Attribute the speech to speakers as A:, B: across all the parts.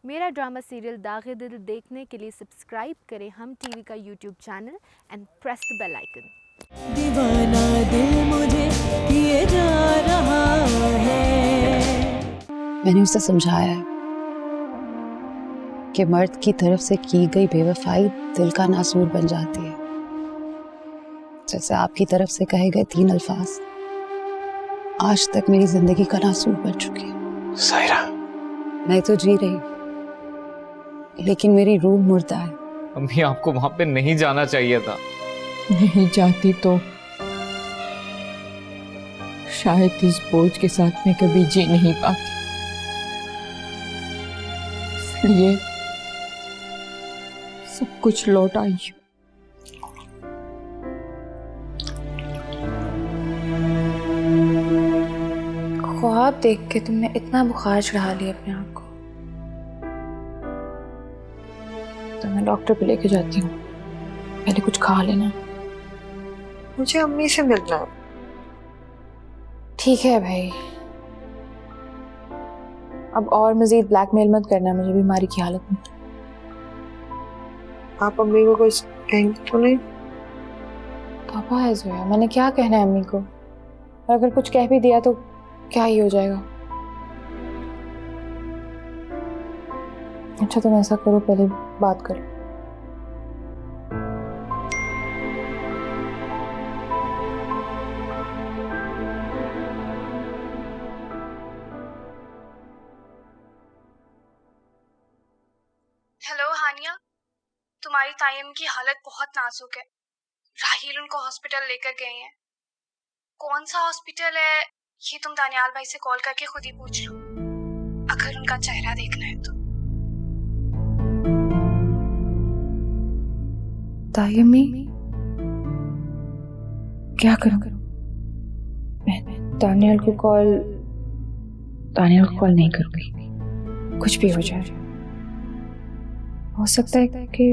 A: मेरा drama serial दागे दिल देखने के लिए सब्सक्राइब करें हम टीवी का YouTube channel and press the bell icon.
B: दीवाना दिल मुझे किए जा रहा है।
C: मैंने उसे समझाया है कि मर्द की तरफ से की गई बेवफाई दिल का नासूर बन जाती है, जैसे आपकी तरफ से कहे गए 3 अल्फाज आज तक मेरी जिंदगी का नासूर बन चुके हैं।
D: सायरा,
C: मैं तो जी रही, लेकिन मेरी रूह मुर्दा है।
D: अम्मी आपको वहां पे नहीं जाना चाहिए था।
E: नहीं जाती तो शायद इस बोझ के साथ मैं कभी जी नहीं पाती, इसलिए सब कुछ लौट आई हूँ।
F: ख्वाब देख के तुमने इतना बुखार चढ़ा लिया अपने आप को, तो मैं डॉक्टर पे लेके जाती हूँ। पहले कुछ खा लेना।
G: मुझे अम्मी से मिलना है।
F: ठीक है भाई, अब और मजीद ब्लैकमेल मत करना मुझे बीमारी की हालत में।
G: आप अम्मी को कुछ कहेंगे तो नहीं?
F: पापा है जोया, मैंने क्या कहना है अम्मी को? और अगर कुछ कह भी दिया तो क्या ही हो जाएगा। अच्छा तुम ऐसा करो, पहले बात करो।
H: हेलो हानिया, तुम्हारी तायम की हालत बहुत नाजुक है। राहील उनको हॉस्पिटल लेकर गए हैं। कौन सा हॉस्पिटल है ये तुम दानियाल भाई से कॉल करके खुद ही पूछ लो, अगर उनका चेहरा देखना है तो।
F: तायम्मी, क्या करूं? मैं दानियाल को कॉल नहीं करूंगी। कुछ भी हो जाए, हो सकता है कि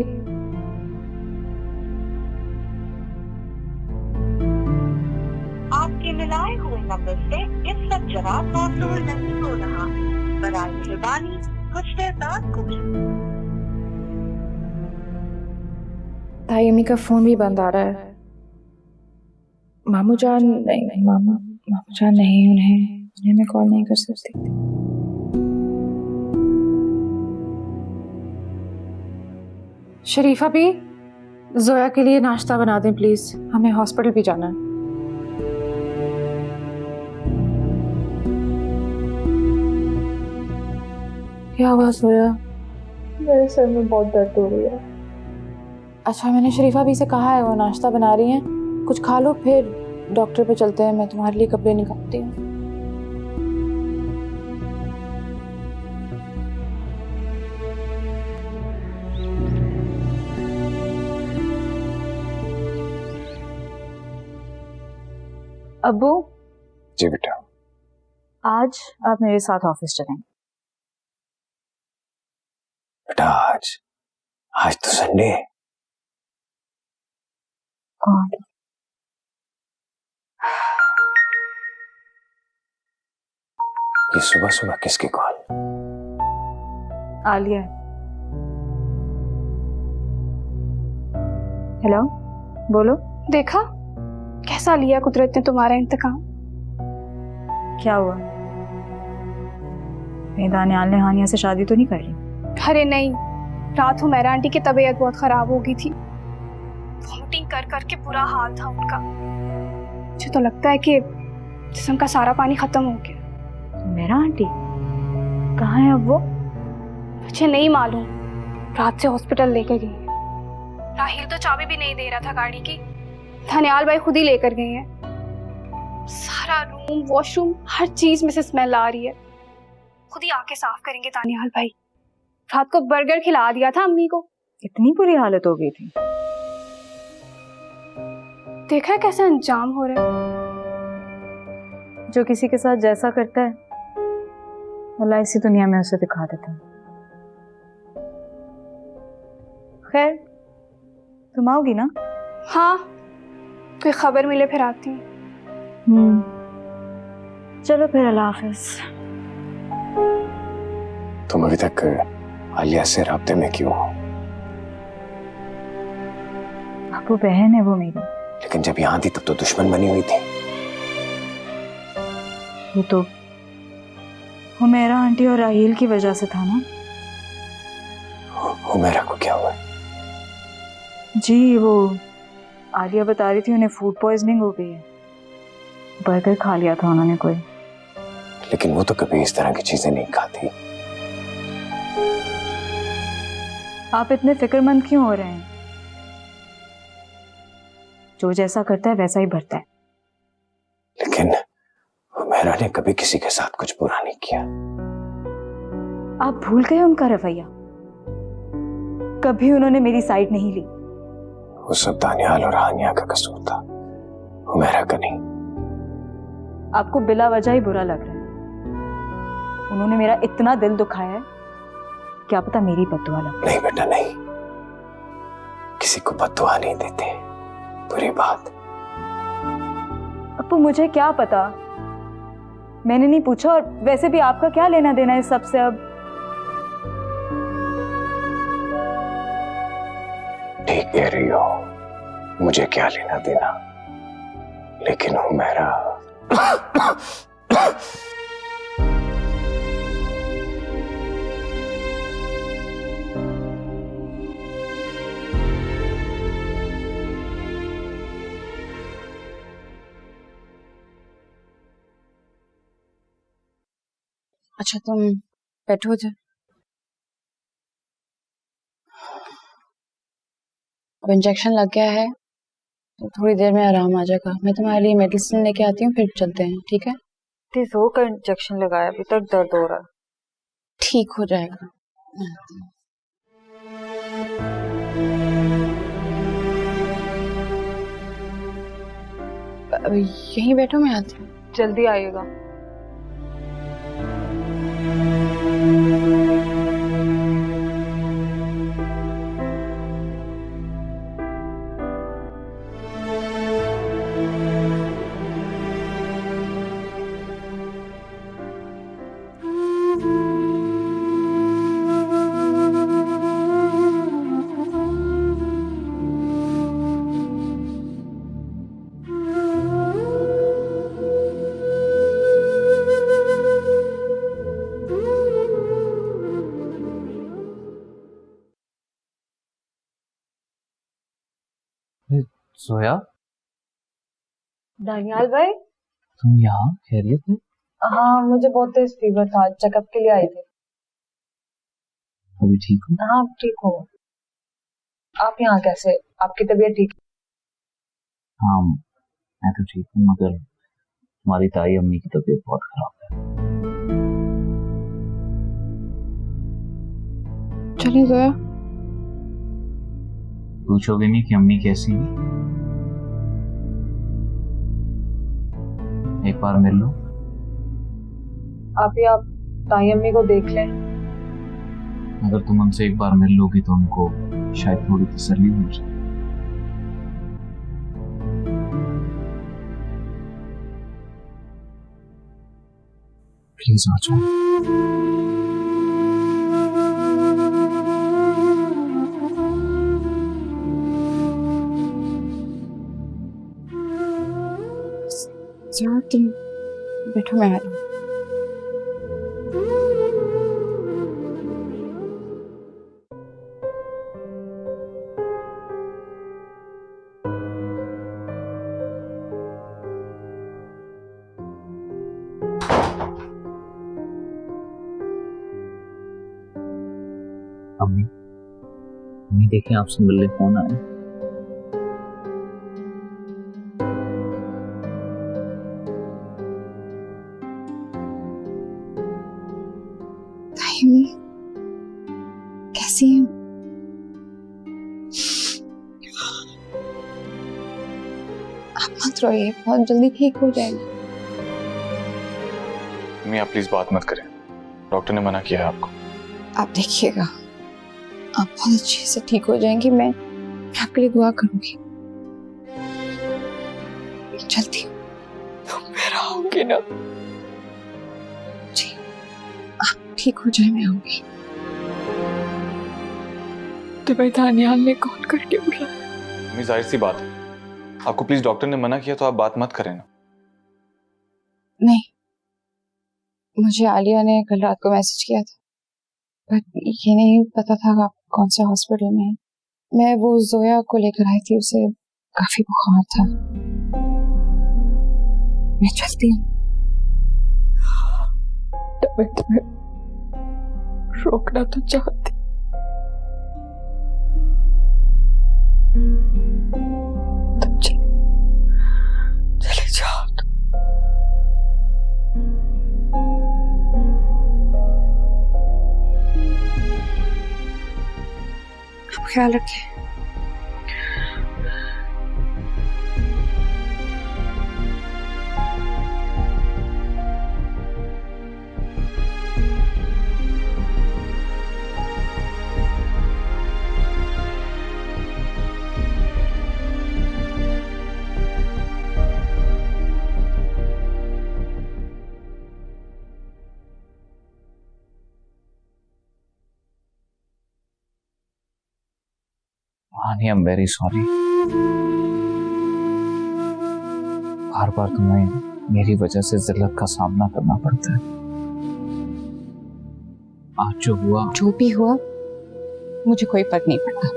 I: आपके मिलाए हुए नंबर से इस वक्त जवाब मौसूल नहीं हो रहा। बराए मेहरबानी कुछ देर बाद कोशिश।
F: तायम्मी का फोन भी बंद आ रहा है। मामू जान नहीं, मामू जान नहीं, उन्हें मैं कॉल नहीं कर सकती। शरीफा भी, जोया के लिए नाश्ता बना दें प्लीज, हमें हॉस्पिटल भी जाना है। क्या हुआ जोया? मेरे सर में बहुत दर्द हो रही है। अच्छा, मैंने शरीफा भी से कहा है वो नाश्ता बना रही हैं, कुछ खा लो फिर डॉक्टर पे चलते हैं। मैं तुम्हारे लिए कपड़े निकालती हूँ।
J: अब्बू
D: जी बेटा।
J: आज आप मेरे साथ ऑफिस चलेंगे।
D: बेटा आज तो संडे है।
J: कौन?
D: ये सुबह सुबह किसकी कॉल?
J: आलिया। हेलो, बोलो।
H: देखा कैसा लिया कुदरत ने तुम्हारा इंतकाम।
J: क्या हुआ? कहीं दानियाल ने हानिया से शादी तो नहीं कर ली?
H: अरे नहीं, रात हुमैरा आंटी की तबीयत बहुत खराब हो गई थी। वोमिटिंग कर करके बुरा हाल था उनका। मुझे तो लगता है कि जिस्म का सारा पानी खत्म हो गया।
J: मेरा आंटी कहाँ है अब वो?
H: मुझे नहीं मालूम, रात से हॉस्पिटल लेकर गई है। राहील तो चाबी भी नहीं दे रहा था गाड़ी की, दानियाल भाई खुद ही लेकर गए हैं। सारा रूम, वॉशरूम, हर चीज में से स्मेल आ रही है। खुद ही आके साफ करेंगे दानियाल भाई। रात को बर्गर खिला दिया था अम्मी को।
J: इतनी बुरी हालत हो गई थी?
H: देखा है कैसे अंजाम हो रहा है।
J: जो किसी के साथ जैसा करता है अल्लाह इसी दुनिया में उसे दिखा देता है। खैर, तुम आओगी ना?
H: हाँ, कोई खबर मिले फिर आती हूँ।
J: चलो फिर, अल्लाह हाफिज।
D: तुम अभी तक आलिया से राब्ते में क्यों हूं?
J: वो बहन है वो मेरी।
D: लेकिन जब यहां थी तब तो दुश्मन बनी हुई थी।
J: वो तो हुमैरा आंटी और राहील की वजह से था ना।
D: हुमैरा को क्या हुआ?
J: जी वो आलिया बता रही थी उन्हें फूड पॉइजनिंग हो गई है। बर्गर खा लिया था उन्होंने कोई।
D: लेकिन वो तो कभी इस तरह की चीजें नहीं खाती।
J: आप इतने फिक्रमंद क्यों हो रहे हैं? जो जैसा करता है वैसा ही भरता है।
D: लेकिन हुमैरा ने कभी किसी के साथ कुछ बुरा नहीं किया।
J: आप भूल गए उनका रवैया। कभी उन्होंने मेरी साइड नहीं ली।
D: वो सब दानियाल और हानिया का कसूर था, हुमैरा का नहीं।
J: आपको बिला वजह ही बुरा लग रहा है। उन्होंने मेरा इतना दिल दुखाया है, क्या पता मेरी बद्दुआ लग।
D: नहीं बेटा नहीं, किसी को बद्दुआ नहीं देते, बुरी बात।
J: अपू मुझे क्या पता, मैंने नहीं पूछा। और वैसे भी आपका क्या लेना देना है सबसे अब?
D: ठीक कह रही हो, मुझे क्या लेना देना, लेकिन हुमैरा
C: अच्छा तुम बैठो जा। अब इंजेक्शन लग गया है तो थोड़ी देर में आराम आ जाएगा। मैं तुम्हारे लिए मेडिसिन लेके आती हूँ, फिर चलते हैं, ठीक है?
E: इतनी जोर का इंजेक्शन लगाया, अभी तक दर्द हो रहा है।
C: ठीक हो जाएगा। यहीं बैठो, मैं आती हूँ।
E: जल्दी आइएगा।
K: सोया,
F: दानियाल भाई,
K: तुम यहाँ खैरियत है?
F: हाँ मुझे बहुत तेज फीवर था, चेकअप के लिए आई थी।
K: अभी ठीक हो?
F: हाँ ठीक हूँ। आप यहाँ कैसे? आपकी तबीयत ठीक है?
K: हाँ मैं तो ठीक हूँ, मगर हमारी ताई अम्मी की तबीयत बहुत खराब है।
F: चलिए जोया।
K: पूछोगे नहीं कि अम्मी कैसी है? एक बार मिल लो।
F: आप ताई अम्मी को देख लें।
K: अगर तुम उनसे एक बार मिल लोगी तो उनको शायद थोड़ी तसल्ली हो जाए। प्लीज आ जाओ।
C: जरा तुम बैठो, मैं आ रही हूँ।
K: अम्मी देखें, आपसे मिलने फोन आया।
C: कैसी हैं? आप मत रोइए, बहुत जल्दी ठीक हो जाएंगे।
L: मम्मी आप प्लीज बात मत करें, डॉक्टर ने मना किया है आपको।
C: आप देखिएगा, आप बहुत अच्छे से ठीक हो जाएंगी। मैं आपके लिए दुआ करूंगी। चलती हूँ। तुम मेरा होगी ना? जी, आप ठीक हो जाए, मैं आऊंगी।
E: तुम्हें दानियाल ने कॉल करके बुलाया।
L: अम्मी जाहिर सी बात है, आपको प्लीज डॉक्टर ने मना किया तो आप बात मत करें ना।
F: नहीं, मुझे आलिया ने कल रात को मैसेज किया था, पर ये नहीं पता था आप कौन सा हॉस्पिटल में है। मैं वो जोया को लेकर आई थी, उसे काफी बुखार था। मैं चलती हूँ।
E: तुम्हें रोकना तो चाहती, तब चले जाओ।
G: ख्याल रखें।
K: हानी, आई एम वेरी सॉरी। बार बार तुम्हें मेरी वजह से जिल्लत का सामना करना पड़ता है। आज जो
F: भी हुआ मुझे कोई फर्क नहीं पड़ता।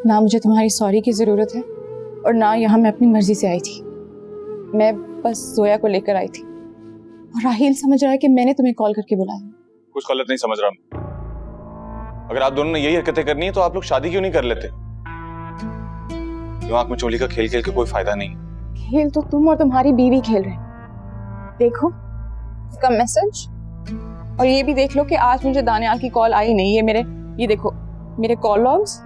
F: ना मुझे तुम्हारी सॉरी की जरूरत है और ना यहाँ मैं अपनी मर्जी से आई थी। मैं बस जोया को लेकर आई थी और राहिल समझ रहा है कि मैंने तुम्हें कॉल करके बुलाया।
L: कुछ गलत नहीं समझ रहा। अगर आप दोनों ने यही हरकतें करनी है तो आप लोग शादी क्यों नहीं कर लेते? दिमाग में चोली का खेल खेल के कोई फायदा नहीं।
F: खेल तो तुम और तुम्हारी बीवी खेल रहे हैं। देखो इसका मैसेज, और ये भी देख लो कि आज मुझे दानियाल की कॉल आई नहीं है। ये देखो मेरे कॉल लॉग्स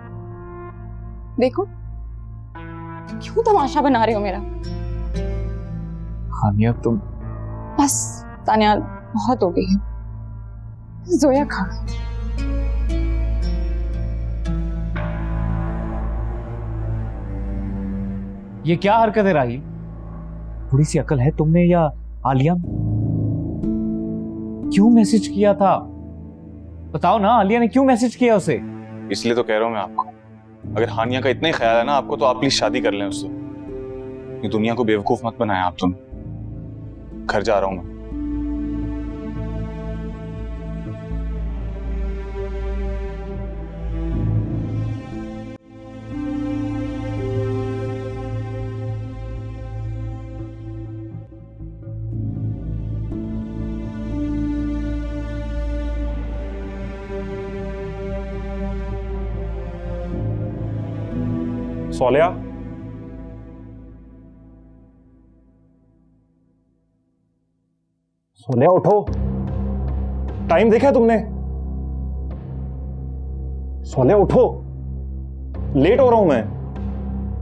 F: देखो। क्यों तमाशा बना रहे हो मेरा?
K: हानिया तुम
F: बस दानियाल, बहुत हो गई है। जोया खा
K: ये क्या हरकत है राही? थोड़ी सी अकल है तुमने या आलिया? क्यों मैसेज किया था? बताओ ना, आलिया ने क्यों मैसेज किया उसे?
L: इसलिए तो कह रहा हूं मैं आपको, अगर हानिया का इतना ही ख्याल है ना आपको, तो आप प्लीज शादी कर लें उससे। ये दुनिया को बेवकूफ मत बनाएं आप तुम। घर जा रहा हूं मैं।
M: सोलिया, सोलिया उठो। टाइम देखा तुमने? सोलिया उठो, लेट हो रहा हूं मैं।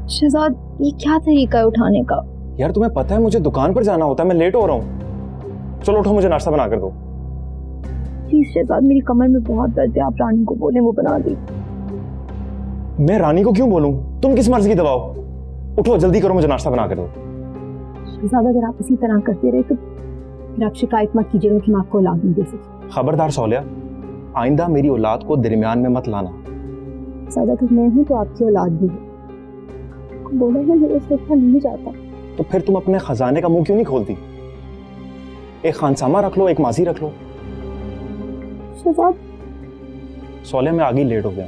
N: शहजाद, ये क्या तरीका है उठाने का?
M: यार तुम्हें पता है मुझे दुकान पर जाना होता है, मैं लेट हो रहा हूं। चलो उठो, मुझे नाश्ता बना कर दो।
N: प्लीज शहजाद, मेरी कमर में बहुत दर्द है, आप रानी को बोलें वो बना दी।
M: मैं रानी को क्यों बोलूं? तुम किस मर्जी की दबाओ? उठो जल्दी करो, मुझे नाश्ता बना कर दो।
N: शहजाद, अगर आप इसी तरह करते रहे तो फिर आप शिकायत मत कीजिएगा कि मैं आपको औलाद नहीं दे सकती।
M: खबरदार सोलिया, आइंदा मेरी औलाद को दरमियान में मत लाना।
N: शहजाद, अगर मैं हूं तो आपकी औलाद भी है। बोला है मेरे से देखा नहीं जाता।
M: तो फिर तुम अपने खजाने का मुंह क्यों नहीं खोलती? एक खानसामा रख लो, एक माजी रख लो।
N: शहजाद,
M: सोलिया मैं आगे लेट हो गया,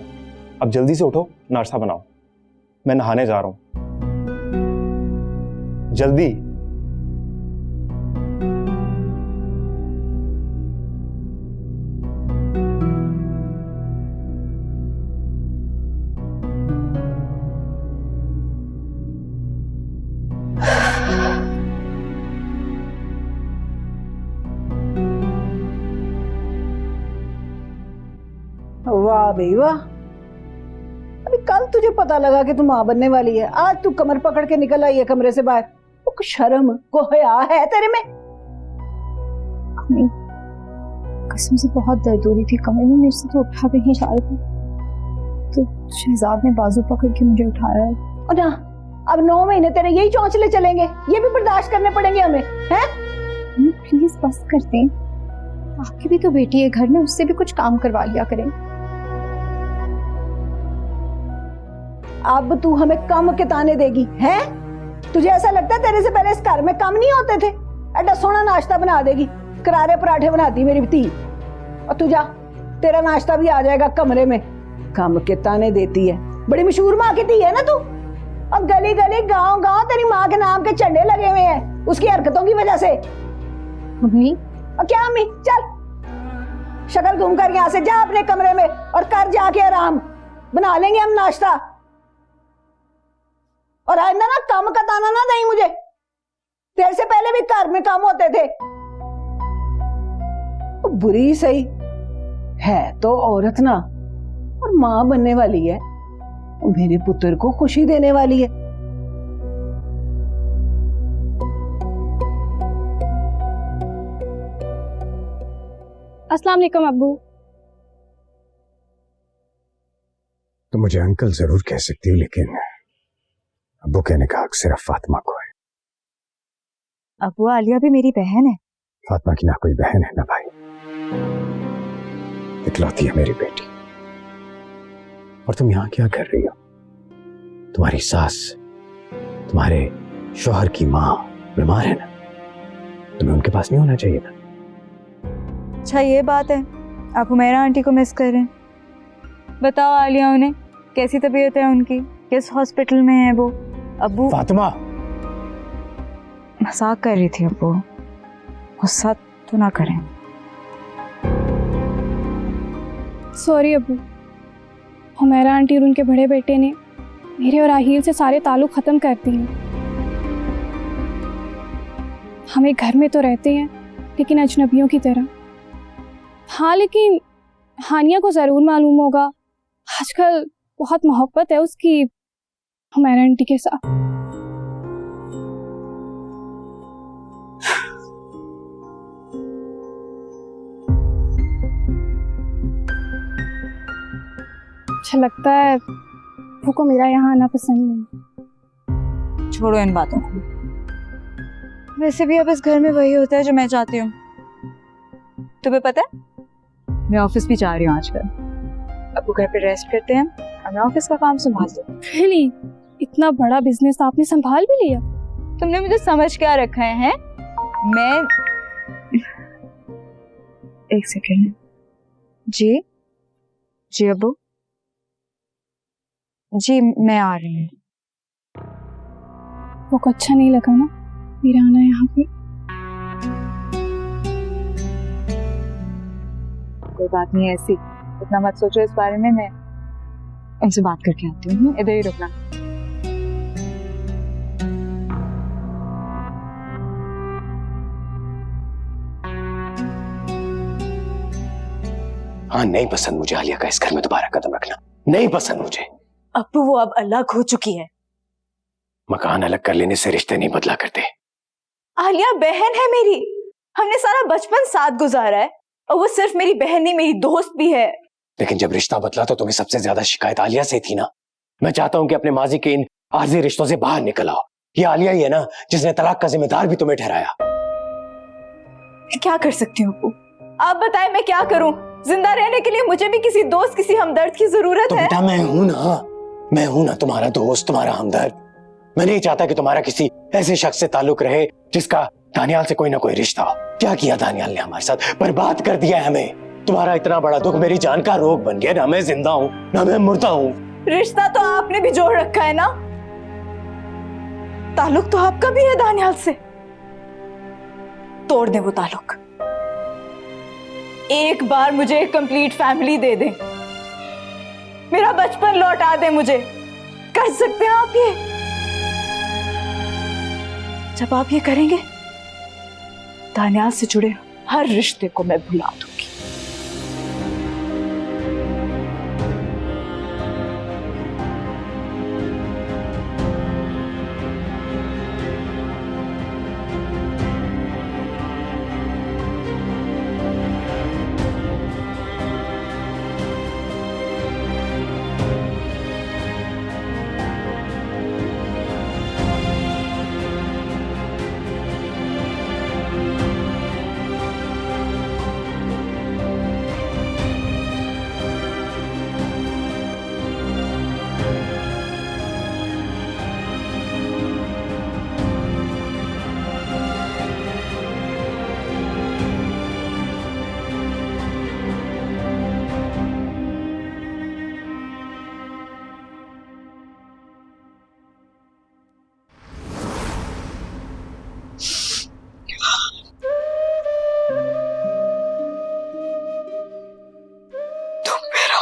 M: अब जल्दी से उठो, नाश्ता बनाओ। मैं नहाने जा रहा हूं, जल्दी।
O: वाह भाई वाह, अभी कल तुझे पता लगा कि तू माँ बनने वाली है, आज तू कमर पकड़ के निकल आई है कमरे से बाहर। वो शर्म को हया है तेरे में?
N: कसम से बहुत दर्द हो रही थी कमर में, मेरे से तो उठा भी नहीं जा रहा था, तो शहजाद ने बाजू पकड़ के मुझे उठाया।
O: और ना अब 9 महीने तेरे यही चौंचले चलेंगे, ये भी बर्दाश्त करने पड़ेंगे हमें, हैं?
N: प्लीज बस कर दें, आपकी भी तो बेटी है घर में, उससे भी कुछ काम करवा लिया करें।
O: अब तू हमें कम के ताने देगी हैं? तुझे ऐसा लगता है तेरे से पहले इस घर में कम नहीं होते थे? एडा सोना नाश्ता बना देगी, करारे पराठे बनाती मेरी धी। और तू जा, तेरा नाश्ता भी आ जाएगा कमरे में। कम के ताने देती है, बड़ी मशहूर माँ की धी है ना तू। और गली गली गांव गांव तेरी माँ के नाम के झंडे लगे हुए हैं उसकी हरकतों की वजह से।
N: मम्मी।
O: और क्या मम्मी? चल शक्ल घूम कर यहाँ से जा अपने कमरे में और कर जाके आराम। बना लेंगे हम नाश्ता। और आइंदा ना काम का ताना ना नहीं मुझे, तेरे से पहले भी घर में काम होते थे। वो बुरी सही है तो औरत ना, और मां बनने वाली है, वो मेरे पुत्र को खुशी देने वाली है।
H: अस्सलाम वालेकुम अब्बू।
D: तो मुझे अंकल जरूर कह सकती हो, लेकिन अब्बू कहने का हक सिर्फ फातिमा को है।
J: अब्बू, आलिया भी मेरी बहन है।
D: फातिमा की ना कोई बहन है ना भाई, इकलौती है मेरी बेटी। और तुम यहाँ क्या कर रही हो? तुम्हारी सास, तुम्हारे शौहर की माँ बीमार है ना, तुम्हें उनके पास नहीं होना चाहिए था?
J: अच्छा ये बात है, आप हुमैरा आंटी को मिस कर रहे हैं। बताओ आलिया, उन्हें कैसी तबीयत है उनकी, किस हॉस्पिटल में है वो? अब्बू,
D: फातिमा
J: मजाक कर रही थी अब्बू, गुस्सा तो ना करें।
H: सॉरी अब्बू, हुमैरा आंटी और उनके बड़े बेटे ने मेरे और राहील से सारे ताल्लुक ख़त्म कर दिए। हम एक घर में तो रहते हैं लेकिन अजनबियों की तरह। हाँ, लेकिन हानिया को ज़रूर मालूम होगा आजकल बहुत मोहब्बत है उसकी हुमैरा आंटी के साथ। अच्छा लगता है वो को मेरा यहाँ आना पसंद नहीं।
J: छोड़ो इन बातों को। वैसे भी अब इस घर में वही होता है जो मैं चाहती हूँ। तुम्हें पता है, मैं ऑफिस भी जा रही हूँ आजकल। अब वो घर पे रेस्ट करते हैं और मैं ऑफिस का काम संभालती हूँ।
H: Really? इतना बड़ा बिजनेस आपने संभाल भी लिया?
J: तुमने मुझे समझ क्या रखा है? मैं एक सेकेंड। जी जी अब्बू, जी मैं आ रही हूँ।
H: वो को अच्छा नहीं लगा ना मेरा आना यहाँ पे?
J: कोई बात नहीं, ऐसी इतना मत सोचो इस बारे में। मैं उनसे बात करके आती हूँ, इधर ही रुकना।
D: हाँ, नहीं पसंद मुझे आलिया का इस घर में दोबारा कदम रखना, नहीं पसंद मुझे।
J: अब्बू, वो अब अलग हो चुकी है।
D: मकान अलग कर लेने से रिश्ते नहीं बदला करते।
J: आलिया बहन है मेरी, हमने सारा बचपन साथ गुजारा है, और वो सिर्फ मेरी बहन नहीं, मेरी दोस्त भी है।
D: लेकिन जब रिश्ता बदला तो तुम्हें सबसे ज्यादा शिकायत आलिया से थी ना। मैं चाहता हूं कि अपने माजी के इन आर्जी रिश्तों से बाहर निकल आओ। ये आलिया ही है ना जिसने तलाक का जिम्मेदार भी तुम्हें ठहराया।
J: क्या कर सकती हूँ अब्बू, आप बताएं मैं क्या करूं? जिंदा रहने के लिए मुझे भी किसी दोस्त, किसी हमदर्द की जरूरत है।
D: बेटा मैं हूं ना तुम्हारा दोस्त, तुम्हारा हमदर्द। मैं नहीं चाहता कि तुम्हारा किसी ऐसे शख्स से ताल्लुक रहे जिसका दानियाल से कोई ना कोई रिश्ता हो। क्या किया दानियाल ने हमारे साथ? बर्बाद कर दिया है हमें। तुम्हारा इतना बड़ा दुख मेरी जान का रोग बन गया। ना मैं जिंदा हूं ना मैं मुर्दा हूं।
J: रिश्ता तो आपने भी जोड़ रखा है ना, ताल्लुक तो आपका भी है दानियाल से। तोड़ दे वो ताल्लुक, एक बार मुझे एक कंप्लीट फैमिली दे दे, मेरा बचपन लौटा दे मुझे। कर सकते हैं आप ये? जब आप ये करेंगे, दानियाल से जुड़े हर रिश्ते को मैं भुला दूंगी।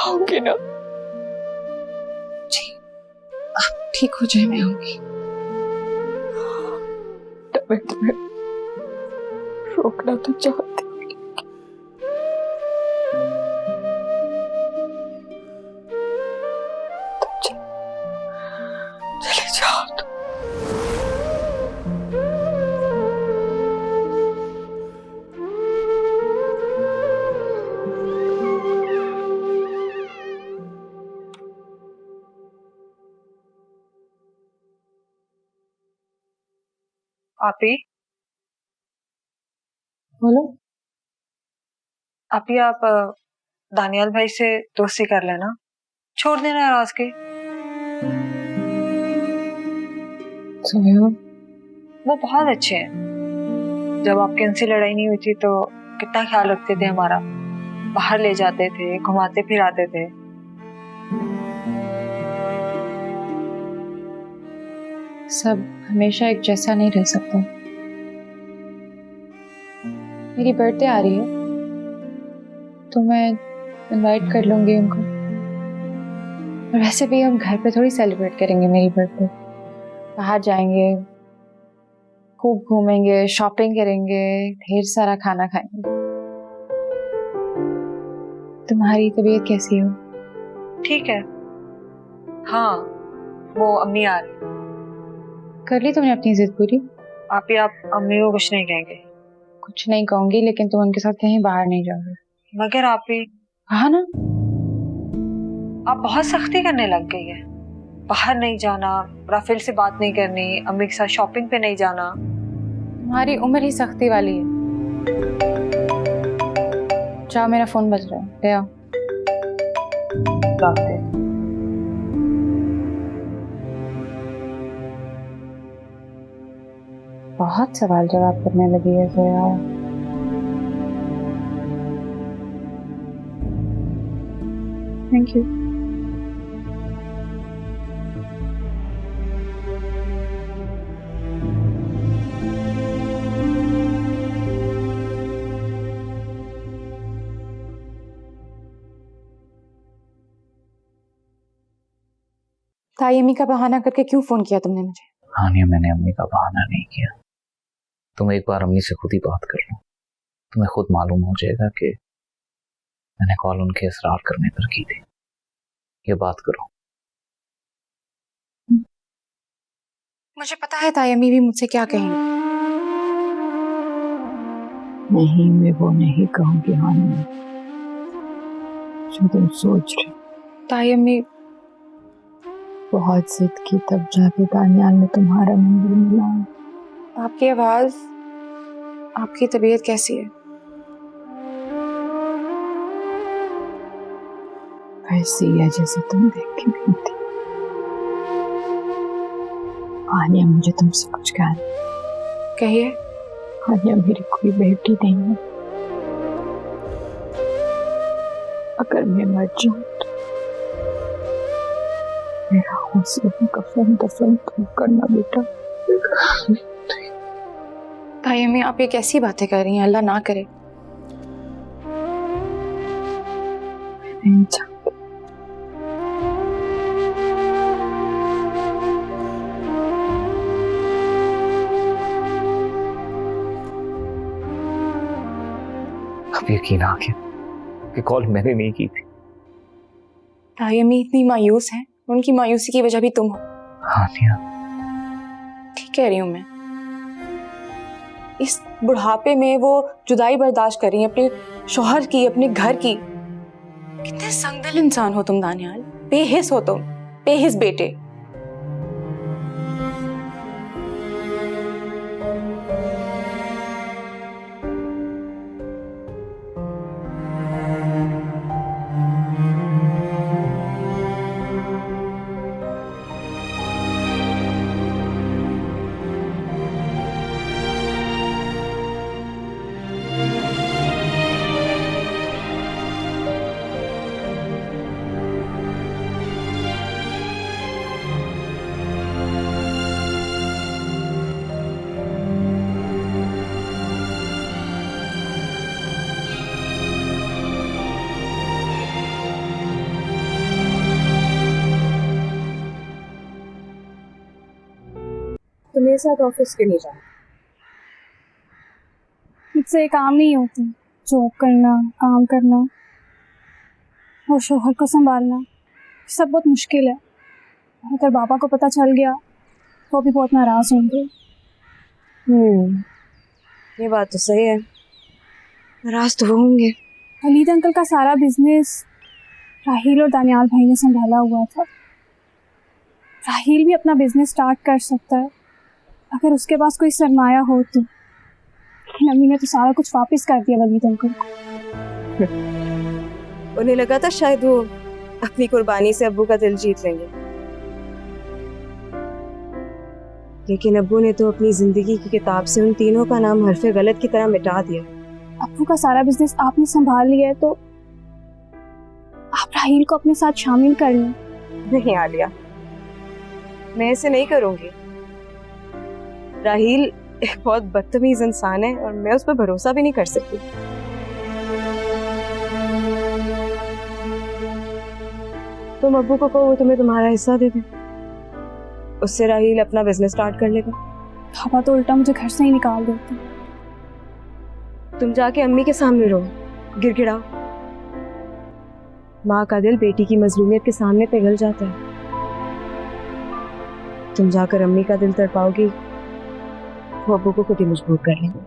J: आऊंगी ना जी, आप ठीक हो जाए, मैं आऊंगी। मैं तुम्हें रोकना तो चाहती हूँ, चले जाओ तुम।
P: आपी,
J: बोलो।
P: आपी, आप दानियाल भाई से दोस्ती कर लेना, छोड़ देना नाराज के। वो बहुत अच्छे हैं। जब आपके उनसे लड़ाई नहीं हुई थी तो कितना ख्याल रखते थे हमारा, बाहर ले जाते थे, घुमाते फिराते थे।
F: सब हमेशा एक जैसा नहीं रह सकता। मेरी बर्थडे आ रही है तो मैं इनवाइट कर लूंगी उनको। और वैसे भी हम घर पे थोड़ी सेलिब्रेट करेंगे मेरी बर्थडे। बाहर जाएंगे, खूब घूमेंगे, शॉपिंग करेंगे, ढेर सारा खाना खाएंगे। तुम्हारी तबीयत कैसी हो?
P: ठीक है। हाँ, वो अम्मी आ रही।
F: कर ली तुमने अपनी जिद पूरी?
P: आपी, आप अम्मी को कुछ नहीं कहेंगे?
F: कुछ नहीं कहूंगी, लेकिन तुम उनके साथ कहीं बाहर नहीं जाओगे।
P: मगर आपी,
F: हाँ ना,
P: आप बहुत सख्ती करने लग गई है। बाहर नहीं जाना, राफेल से बात नहीं करनी, अम्मी के साथ शॉपिंग पे नहीं जाना।
F: तुम्हारी उम्र ही सख्ती वाली है। जाओ, मेरा फोन बज रहा है, ले आओ। बहुत सवाल जवाब करने लगी है जोया। Thank you. ताई अम्मी का बहाना करके क्यों फोन किया तुमने मुझे?
K: हानिया, मैंने अम्मी का बहाना नहीं किया। तुम एक बार अम्मी से खुद ही बात कर लो, तुम्हें खुद मालूम हो जाएगा कि मैंने कॉल उनके इसरार करने पर की थी। ये बात करो।
F: मुझे पता है ताई अम्मी भी मुझसे क्या कहेंगी।
E: नहीं, मैं वो नहीं कहूंगी हानिया जो तुम सोच रहे।
F: ताई अम्मी,
E: बहुत जिद की तब जाके दानियाल ने तुम्हारा नंबर मिलाया।
F: आपकी आवाज, आपकी तबीयत कैसी है?
E: ऐसी है जैसे तुम देख के गई थी। हानिया, मुझे तुमसे कुछ कहना।
F: कहिए।
E: हानिया, मेरी कोई बेटी नहीं है। अगर मैं मर जाऊं तो मेरा हौसला में कफन दफन तुम करना बेटा।
F: ताई अम्मी, आप ये कैसी बातें कर रही हैं? अल्लाह ना करे।
E: नहीं चाहती।
K: अब यकीन आ गया कि कॉल मैंने नहीं की थी।
F: ताई अम्मी इतनी मायूस हैं, उनकी मायूसी की वजह भी तुम हो।
K: हानिया,
F: ठीक कह रही हूँ मैं। इस बुढ़ापे में वो जुदाई बर्दाश्त कर रही है, अपने शौहर की, अपने घर की। कितने संगदिल इंसान हो तुम दानियाल, बेहिस हो तुम, बेहिस बेटे।
J: मेरे साथ ऑफिस क्यों नहीं जाना?
H: मुझसे ये काम नहीं होती, जॉब करना, काम करना और शोहर को संभालना, सब बहुत मुश्किल है। अगर पापा को पता चल गया वो भी बहुत नाराज होंगे।
J: ये बात तो सही है, नाराज तो होंगे।
H: वलीद अंकल का सारा बिजनेस राहील और दानियाल भाई ने संभाला हुआ था। राहील भी अपना बिजनेस स्टार्ट कर सकता है अगर उसके पास कोई सरमाया हो तो। लेकिन अम्मी ने तो सारा कुछ वापस कर दिया वलीद अंकल को।
J: उन्हें लगा था शायद वो अपनी कुर्बानी से अब्बू का दिल जीत लेंगे, लेकिन अब्बू ने तो अपनी जिंदगी की किताब से उन तीनों का नाम हरफे गलत की तरह मिटा दिया।
H: अब्बू का सारा बिजनेस आपने संभाल लिया है तो आप राहील को अपने साथ शामिल कर लें।
J: नहीं आलिया, मैं ऐसे नहीं करूंगी। राहील एक बहुत बदतमीज इंसान है और मैं उस पर भरोसा भी नहीं कर सकती। तुम अब्बू को कहो वो तुम्हें तुम्हारा हिस्सा दे दे, उससे राहील अपना बिजनेस स्टार्ट कर लेगा।
H: पापा तो उल्टा मुझे घर से ही निकाल देते।
J: तुम जाके अम्मी के सामने रहो, गिड़गिड़ाओ। माँ का दिल बेटी की मजलूमियत के सामने पिघल जाता है। तुम जाकर अम्मी का दिल तड़पाओगी, वो अब्बू को खुद ही मजबूर कर लेंगे।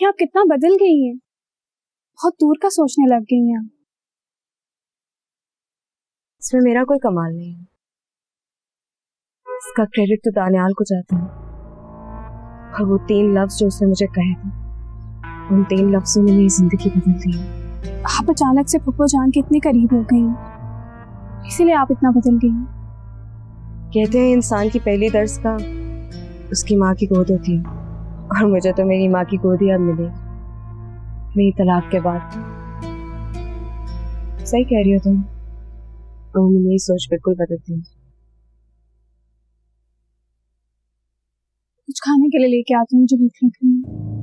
H: आप कितना बदल गई हैं, बहुत दूर का सोचने लग गई हैं।
J: इसमें मेरा कोई कमाल नहीं है, इसका क्रेडिट तो दानियाल को जाता है। और वो 3 लफ्ज जो उसने मुझे कहे थे, उन 3 लफ्जों ने मेरी जिंदगी बदल दी है।
H: आप अचानक से फुप्पो जान के इतने करीब हो गई, इसीलिए आप इतना बदल गई।
J: कहते हैं इंसान की पहली दर्स का उसकी माँ की गोद होती है, और मुझे तो मेरी माँ की गोद ही अब मिली मेरी तलाक के बाद। सही कह रही हो तुम, और मेरी सोच बिल्कुल बदलती है।
H: कुछ खाने के लिए लेके आती हूँ, मुझे भूख लगी है।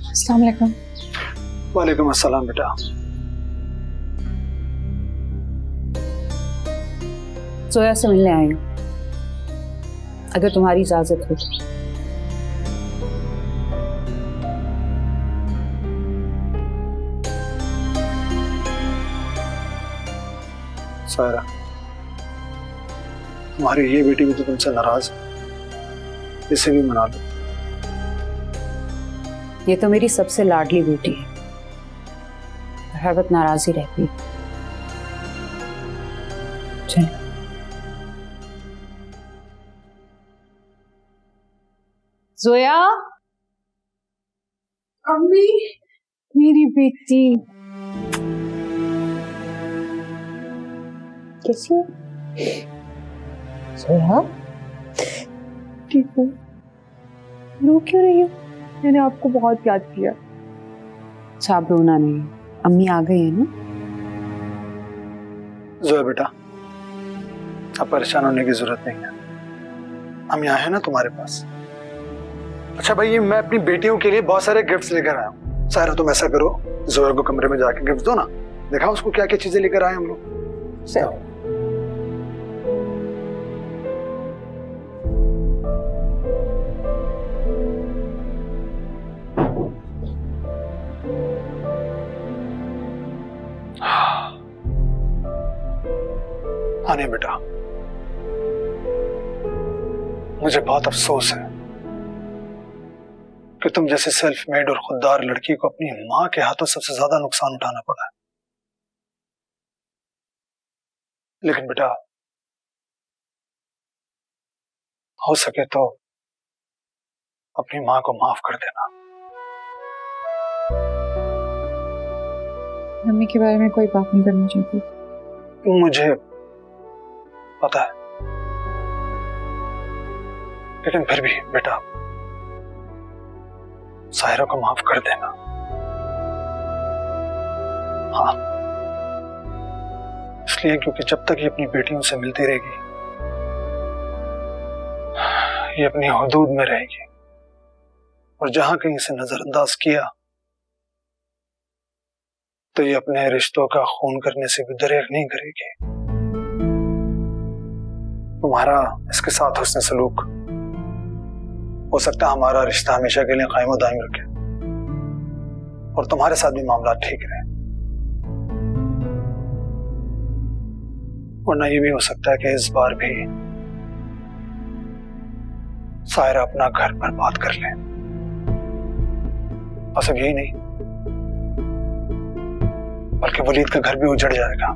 H: अस्सलाम वालेकुम।
Q: वालेकुम अस्सलाम बेटा।
C: जोया से मिलने आई हूँ, अगर तुम्हारी इजाजत हो।
Q: सायरा, तुम्हारी ये बेटी भी तो तुमसे नाराज है, इसे भी मना लो।
C: ये तो मेरी सबसे लाडली बेटी है, हर वक्त नाराज ही रहती है। चल। जोया,
H: अम्मी, मेरी बेटी
C: कैसी है? जोया
F: ठीक हूँ। रो क्यों रही हो? मैंने आपको बहुत याद किया।
C: अच्छा, आप रोना नहीं, अम्मी आ गई है ना।
Q: जोया बेटा, अब परेशान होने की जरूरत नहीं है, हम यहाँ हैं ना तुम्हारे पास। अच्छा भाई, मैं अपनी बेटियों के लिए बहुत सारे गिफ्ट्स लेकर आया हूँ। सायरा तुम ऐसा करो, जोया को कमरे में जाके गिफ्ट दो ना, देखा उसको क्या क्या चीजें लेकर आए हम लोग।
C: चलो।
Q: आने बेटा, मुझे बहुत अफसोस है कि तुम जैसे सेल्फ मेड और खुददार लड़की को अपनी मां के हाथों सबसे ज्यादा नुकसान उठाना पड़ा है। लेकिन बेटा, हो सके तो अपनी मां को माफ कर देना।
F: मम्मी के बारे में कोई बात नहीं करनी चाहिए।
Q: मुझे पता है, लेकिन फिर भी बेटा सायरा को माफ कर देना। हाँ, इसलिए क्योंकि जब तक ये अपनी बेटियों से मिलती रहेगी ये अपनी हुदूद में रहेगी, और जहां कहीं से नजरअंदाज किया तो ये अपने रिश्तों का खून करने से भी दरेक नहीं करेगी। तुम्हारा इसके साथ हुस्न सलूक हो सकता है हमारा रिश्ता हमेशा के लिए कायम दायम रखे, और तुम्हारे साथ भी मामला ठीक रहे, वरना ये भी हो सकता है कि इस बार भी सायरा अपना घर बर्बाद कर ले। और सिर्फ यही नहीं, बल्कि वलीद का घर भी उजड़ जाएगा,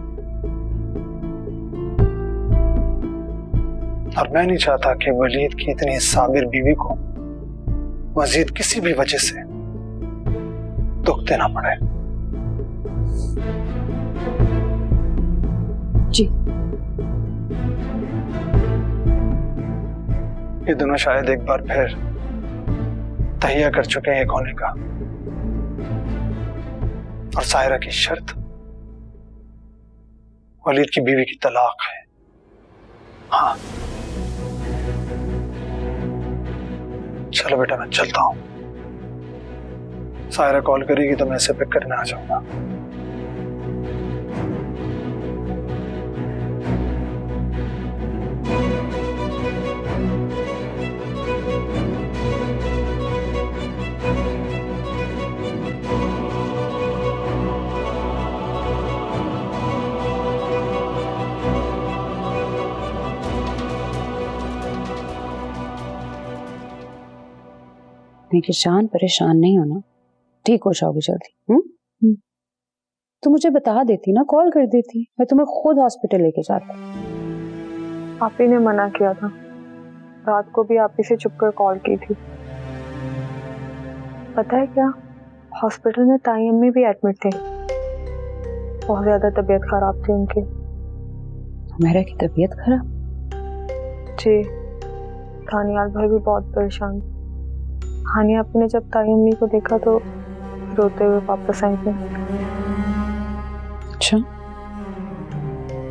Q: और मैं नहीं चाहता कि वलीद की इतनी साबिर बीवी को मजीद किसी भी वजह से दुख देना पड़े।
J: जी,
Q: ये दोनों शायद एक बार फिर तहिया कर चुके हैं एक होने का, और सायरा की शर्त वलीद की बीवी की तलाक है। हाँ, चलो बेटा मैं चलता हूं। सायरा कॉल करेगी तो मैं इसे पिक करने आ जाऊंगा।
C: देखिए शान, परेशान नहीं होना, ठीक हो जाओगी जल्दी। तो मुझे बता देती ना, कॉल कर देती, मैं तुम्हें खुद हॉस्पिटल लेके जाती।
P: आप ही ने मना किया था, रात को भी आप ही से छुपकर कॉल की थी। पता है क्या, हॉस्पिटल में ताई अम्मी भी एडमिट थे, बहुत ज्यादा तबीयत खराब थी उनकी।
C: मेरा की तबीयत खराब?
P: जी, दानियाल भाई भी बहुत परेशान। हानिया अपने जब ताई अम्मी को देखा तो रोते हुए वापस आई थी।
C: अच्छा,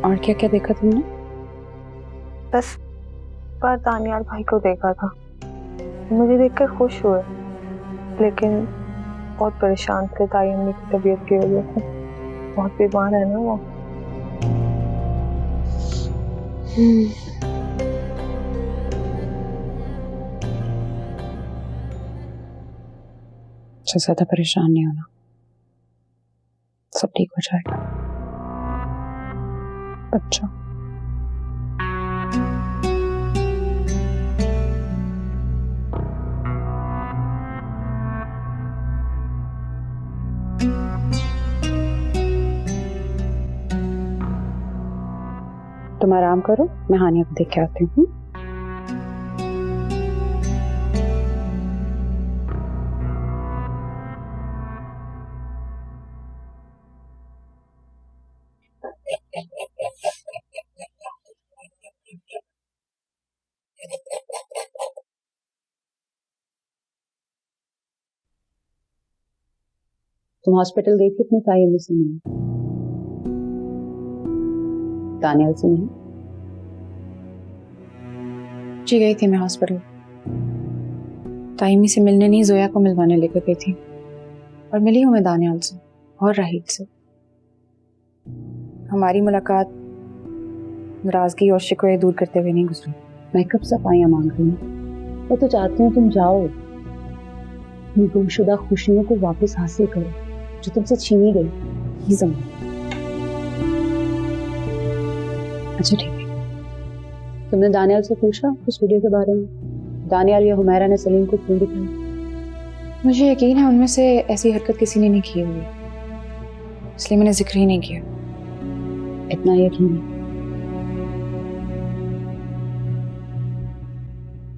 C: और क्या क्या देखा तुमने?
P: बस पर दानियाल भाई को देखा था, मुझे देखकर खुश हुए, लेकिन बहुत परेशान थे ताई अम्मी की तबीयत की वजह से, बहुत बीमार है ना वो।
C: से ज्यादा परेशान नहीं होना, सब ठीक हो जाएगा। अच्छा, तुम आराम करो, मैं हानिया को देख के आती हूँ। तुम हॉस्पिटल गई थी अपनी ताई अम्मी से मिलने? दानियाल से नहीं?
F: जी गई थी मैं हॉस्पिटल, ताई अम्मी से मिलने नहीं, जोया को मिलवाने लेकर गई थी, और मिली हूँ मैं दानियाल से और राहील से। हमारी मुलाकात नाराजगी और शिकवे दूर करते हुए नहीं गुजरी।
C: मैं कब सफाइयाँ मांग रही हूँ, मैं तो चाहती हूँ तुम जाओ, अपनी गुमशुदा खुशियों को वापस हासिल करो जो तुमसे छीनी गई। ही ज़मीन। अच्छा ठीक है, तुमने दानियाल से पूछा उस वीडियो के बारे में? दानियाल या हुमैरा ने सलीम को क्यों दिखाया?
F: मुझे यकीन है उनमें से ऐसी हरकत किसी ने नहीं की हुई, इसलिए मैंने जिक्र ही नहीं किया।
C: इतना यकीन है?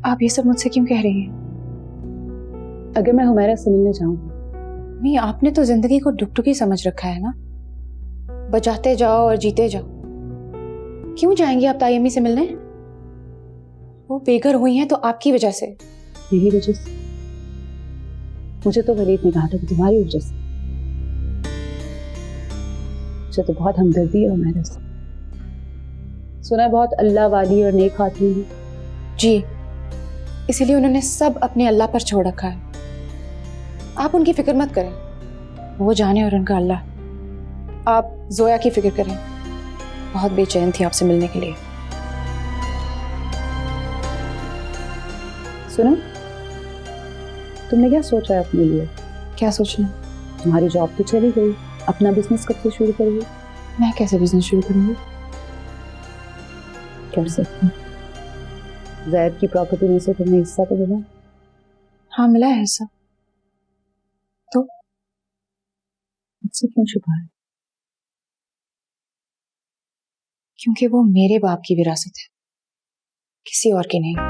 F: आप ये सब मुझसे क्यों कह रही हैं?
C: अगर मैं हुमैरा से मिलने जाऊं?
F: नहीं, आपने तो जिंदगी को डुगडुगी समझ रखा है ना, बजाते जाओ और जीते जाओ। क्यों जाएंगी आप ताई अम्मी से मिलने? वो बेघर हुई हैं तो आपकी वजह से।
C: मेरी वजह से? मुझे तो वलीद ने कहा था कि तुम्हारी वजह से। मुझे तो बहुत हमदर्दी है मेरे से। सुना है बहुत अल्लाह वाली और नेक खातून है।
F: जी, इसीलिए उन्होंने सब अपने अल्लाह पर छोड़ रखा है। आप उनकी फिक्र मत करें, वो जाने और उनका अल्लाह। आप जोया की फिक्र करें, बहुत बेचैन थी आपसे मिलने के लिए।
C: सुनो, तुमने क्या सोचा है अपने लिए?
F: क्या सोचना?
C: तुम्हारी जॉब तो चली गई, अपना बिजनेस कब से शुरू करोगे?
F: मैं कैसे बिजनेस शुरू करूंगी?
C: कर सकती हूँ। ज़ैद की प्रॉपर्टी में से तुम्हें हिस्सा तो मिला?
F: हाँ मिला है हिस्सा। तो
C: मुझसे क्यों छुपा है?
F: क्योंकि वो मेरे बाप की विरासत है, किसी और की नहीं।